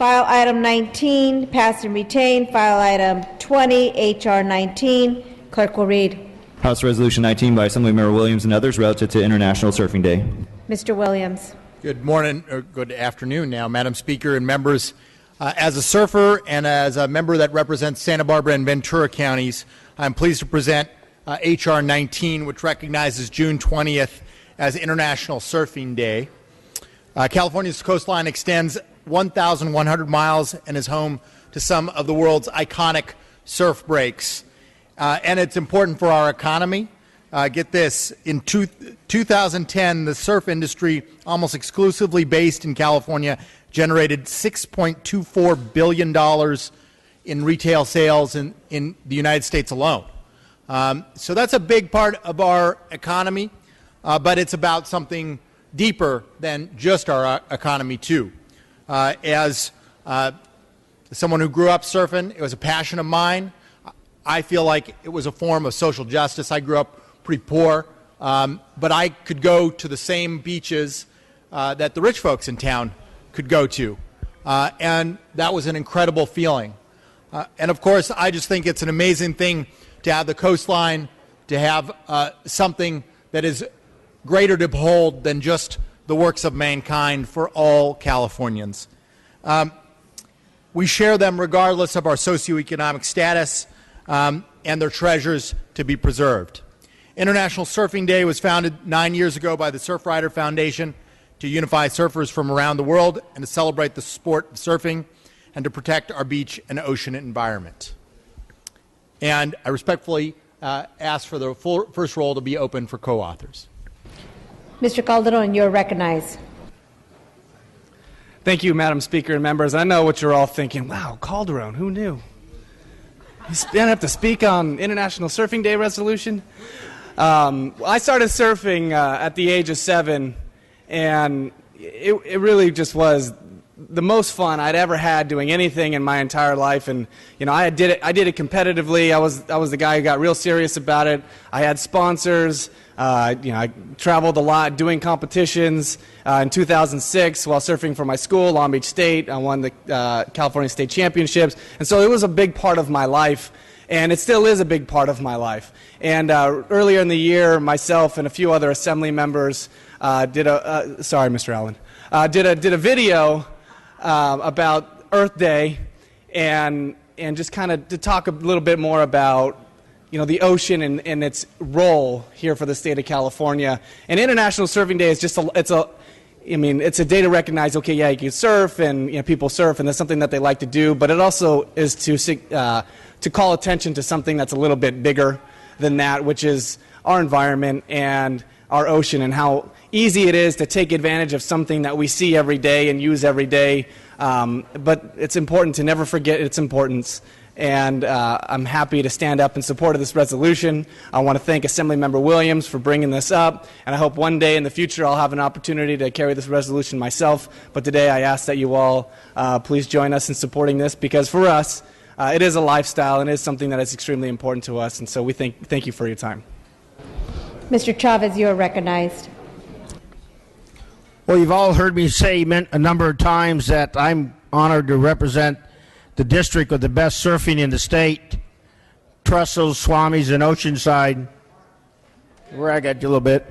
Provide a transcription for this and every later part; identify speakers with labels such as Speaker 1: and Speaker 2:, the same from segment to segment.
Speaker 1: File item 19, passed and retained. File item 20, H.R. 19. Clerk will read.
Speaker 2: House Resolution 19 by Assemblymember Williams and others relative to International Surfing Day.
Speaker 1: Mr. Williams.
Speaker 3: Good morning, or good afternoon now, Madam Speaker and members. As a surfer and as a member that represents Santa Barbara and Ventura counties, I'm pleased to present H.R. 19, which recognizes June 20th as International Surfing Day. California's coastline extends 1,100 miles and is home to some of the world's iconic surf breaks. And it's important for our economy. Get this, in 2010, the surf industry, almost exclusively based in California, generated $6.24 billion in retail sales in the United States alone. So that's a big part of our economy, but it's about something deeper than just our economy, too. As someone who grew up surfing, it was a passion of mine. I feel like it was a form of social justice. I grew up pretty poor, but I could go to the same beaches that the rich folks in town could go to, and that was an incredible feeling. And of course, I just think it's an amazing thing to have the coastline, to have something that is greater to behold than just the works of mankind for all Californians. We share them regardless of our socioeconomic status, and their treasures to be preserved. International Surfing Day was founded 9 years ago by the Surfrider Foundation to unify surfers from around the world and to celebrate the sport of surfing and to protect our beach and ocean environment. And I respectfully ask for the first roll to be open for co-authors.
Speaker 1: Mr. Calderon, you're recognized.
Speaker 4: Thank you, Madam Speaker and members. I know what you're all thinking. Wow, Calderon, who knew? He's going to have to speak on International Surfing Day resolution. I started surfing at the age of 7, and it really just was the most fun I'd ever had doing anything in my entire life. And you know, I did it competitively. I was the guy who got real serious about it. I had sponsors. I traveled a lot doing competitions. In 2006, while surfing for my school, Long Beach State, I won the California State Championships. And so it was a big part of my life, and it still is a big part of my life. And earlier in the year, myself and a few other assembly members did a video about Earth Day, and just kind of to talk a little bit more about the ocean and its role here for the state of California. And International Surfing Day is just it's a day to recognize, okay, yeah, you can surf, and people surf, and that's something that they like to do, but it also is to call attention to something that's a little bit bigger than that, which is our environment and our ocean, and how easy it is to take advantage of something that we see every day and use every day. But it's important to never forget its importance. And I'm happy to stand up in support of this resolution. I want to thank Assemblymember Williams for bringing this up, and I hope one day in the future I'll have an opportunity to carry this resolution myself. But today I ask that you all please join us in supporting this, because for us, it is a lifestyle and it is something that is extremely important to us. And so we thank you for your time.
Speaker 1: Mr. Chavez, you are recognized.
Speaker 5: Well, you've all heard me say a number of times that I'm honored to represent the district with the best surfing in the state, Trestles, Swamis, and Oceanside, where I got you a little bit.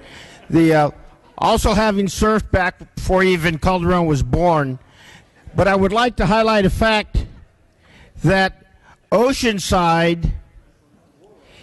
Speaker 5: Also having surfed back before even Calderon was born, but I would like to highlight a fact that Oceanside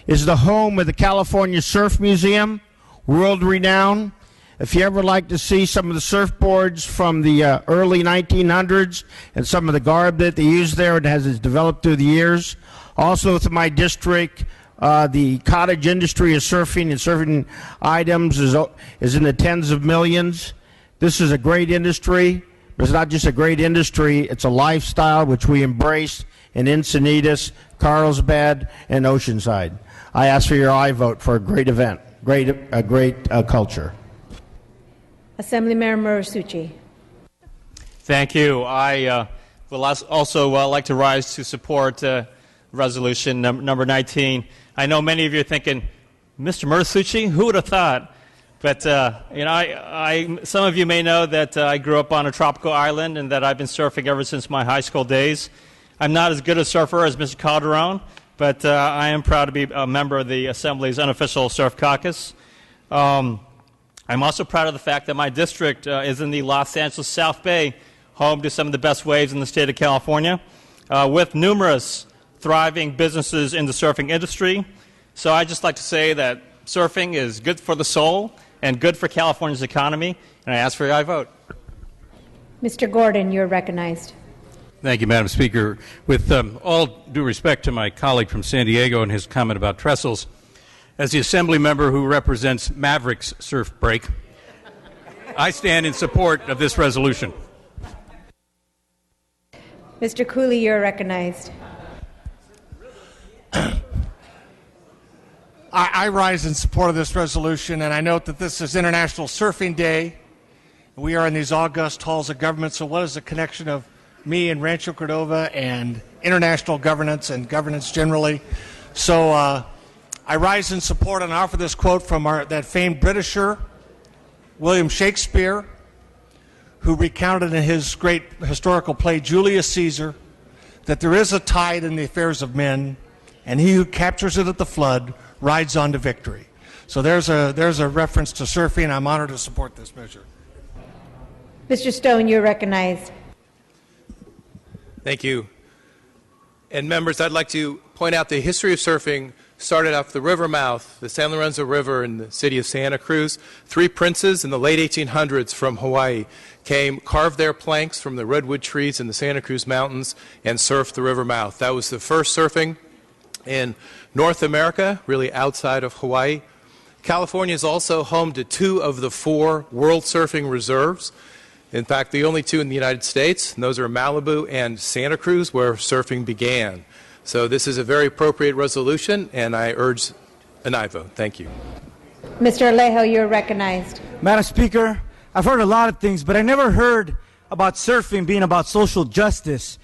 Speaker 5: is the home of the California Surf Museum, world-renowned. If you ever like to see some of the surfboards from the early 1900s and some of the garb that they use there, it has developed through the years. Also, to my district, the cottage industry of surfing and surfing items is in the tens of millions. This is a great industry, but it's not just a great industry, it's a lifestyle which we embrace in Encinitas, Carlsbad, and Oceanside. I ask for your aye vote for a great event, a great culture.
Speaker 1: Assemblymember Succi.
Speaker 6: Thank you. I will also like to rise to support resolution number 19. I know many of you are thinking, Mr. Mersucci, who would have thought But some of you may know that I grew up on a tropical island and that I've been surfing ever since my high school days. I'm not as good a surfer as Mr. Calderon, but I am proud to be a member of the Assembly's unofficial surf caucus. I'm also proud of the fact that my district is in the Los Angeles South Bay, home to some of the best waves in the state of California, with numerous thriving businesses in the surfing industry. So I'd just like to say that surfing is good for the soul and good for California's economy, and I ask for your vote.
Speaker 1: Mr. Gordon, you're recognized.
Speaker 7: Thank you, Madam Speaker. With all due respect to my colleague from San Diego and his comment about trestles, as the Assembly member who represents Maverick's Surf Break, I stand in support of this resolution.
Speaker 1: Mr. Cooley, you're recognized.
Speaker 5: I rise in support of this resolution, and I note that this is International Surfing Day. We are in these august halls of government, so what is the connection of me and Rancho Cordova and international governance and governance generally? So I rise in support and offer this quote from that famed Britisher, William Shakespeare, who recounted in his great historical play, Julius Caesar, that there is a tide in the affairs of men, and he who captures it at the flood rides on to victory. So there's a reference to surfing. I'm honored to support this measure.
Speaker 1: Mr. Stone, you're recognized.
Speaker 8: Thank you. And members, I'd like to point out the history of surfing started off the river mouth, the San Lorenzo River in the city of Santa Cruz. 3 princes in the late 1800s from Hawaii came, carved their planks from the redwood trees in the Santa Cruz Mountains, and surfed the river mouth. That was the first surfing in North America, really outside of Hawaii. California is also home to 2 of the 4 World Surfing Reserves. In fact, the only 2 in the United States, and those are Malibu and Santa Cruz, where surfing began. So this is a very appropriate resolution, and I urge an aye vote. Thank you.
Speaker 1: Mr. Alejo, you're recognized.
Speaker 9: Madam Speaker, I've heard a lot of things, but I never heard about surfing being about social justice.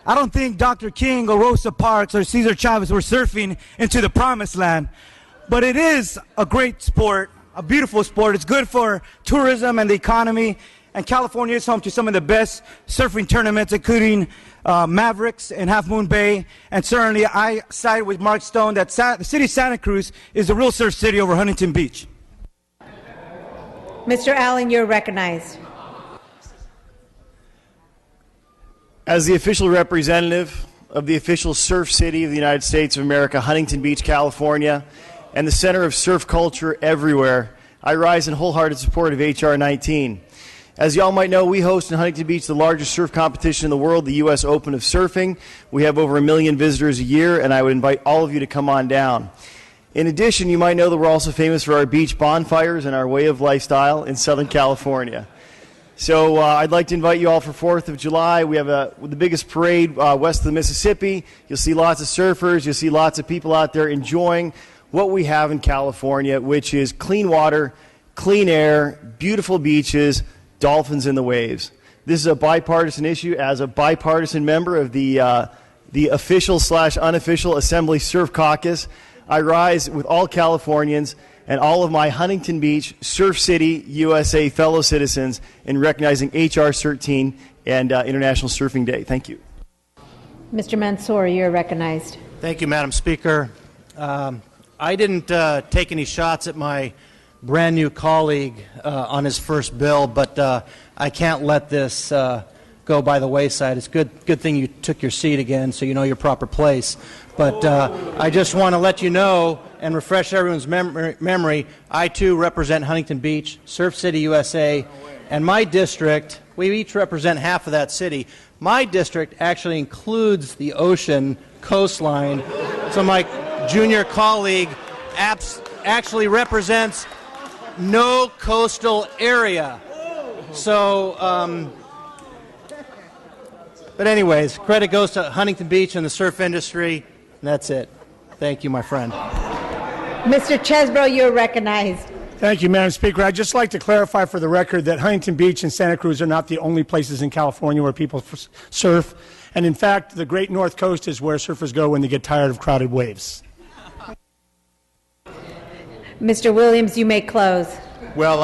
Speaker 9: I don't think Dr. King or Rosa Parks or Cesar Chavez were surfing into the promised land, but it is a great sport, a beautiful sport. It's good for tourism and the economy, and California is home to some of the best surfing tournaments, including Mavericks and Half Moon Bay, and certainly I side with Mark Stone that the city of Santa Cruz is the real surf city over Huntington Beach.
Speaker 1: Mr. Allen, you're recognized.
Speaker 10: As the official representative of the official surf city of the United States of America, Huntington Beach, California, and the center of surf culture everywhere, I rise in wholehearted support of H.R. 19. As you all might know, we host in Huntington Beach the largest surf competition in the world, the U.S. Open of Surfing. We have over 1 million visitors a year, and I would invite all of you to come on down. In addition, you might know that we're also famous for our beach bonfires and our way of lifestyle in Southern California. So I'd like to invite you all for 4th of July. We have the biggest parade west of the Mississippi. You'll see lots of surfers. You'll see lots of people out there enjoying what we have in California, which is clean water, clean air, beautiful beaches, dolphins in the waves. This is a bipartisan issue. As a bipartisan member of the official/unofficial Assembly Surf Caucus, I rise with all Californians and all of my Huntington Beach, Surf City, USA fellow citizens in recognizing H.R. 13 and International Surfing Day. Thank you.
Speaker 1: Mr. Mansour, you're recognized.
Speaker 5: Thank you, Madam Speaker. I didn't take any shots at my brand new colleague on his first bill, but I can't let this go by the wayside. It's good thing you took your seat again so you know your proper place. But I just want to let you know and refresh everyone's memory, I too represent Huntington Beach, Surf City, USA, and my district, we each represent half of that city. My district actually includes the ocean coastline, so my junior colleague actually represents no coastal area. So, but anyways, credit goes to Huntington Beach and the surf industry, and that's it. Thank you, my friend.
Speaker 1: Mr. Chesbro, you're recognized.
Speaker 11: Thank you, Madam Speaker. I'd just like to clarify for the record that Huntington Beach and Santa Cruz are not the only places in California where people surf. And in fact, the Great North Coast is where surfers go when they get tired of crowded waves.
Speaker 1: Mr. Williams, you may close.
Speaker 3: Well,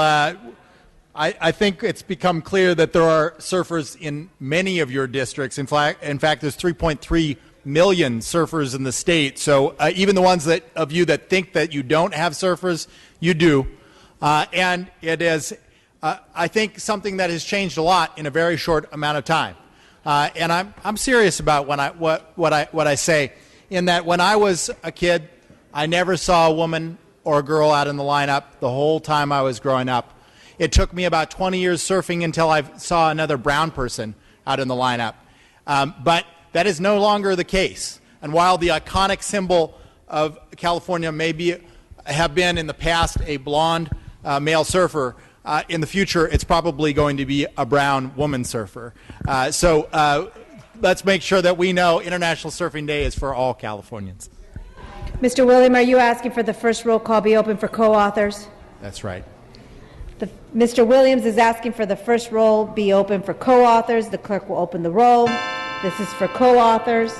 Speaker 3: I think it's become clear that there are surfers in many of your districts. In fact, there's 3.3 million surfers in the state. So even the ones of you that think that you don't have surfers, you do. And it is, I think, something that has changed a lot in a very short amount of time. And I'm serious about what I say. In that, when I was a kid, I never saw a woman or a girl out in the lineup the whole time I was growing up. It took me about 20 years surfing until I saw another brown person out in the lineup. But that is no longer the case. And while the iconic symbol of California may have been in the past a blonde male surfer, in the future it's probably going to be a brown woman surfer. So let's make sure that we know International Surfing Day is for all Californians.
Speaker 1: Mr. William, are you asking for the first roll call be open for co-authors?
Speaker 3: That's right.
Speaker 1: Mr. Williams is asking for the first roll be open for co-authors. The clerk will open the roll. This is for co-authors.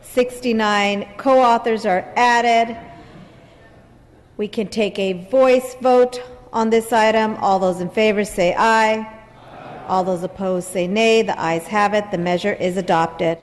Speaker 1: "69 co-authors are added. We can take a voice vote on this item. All those in favor say aye. All those opposed say nay. The ayes have it. The measure is adopted.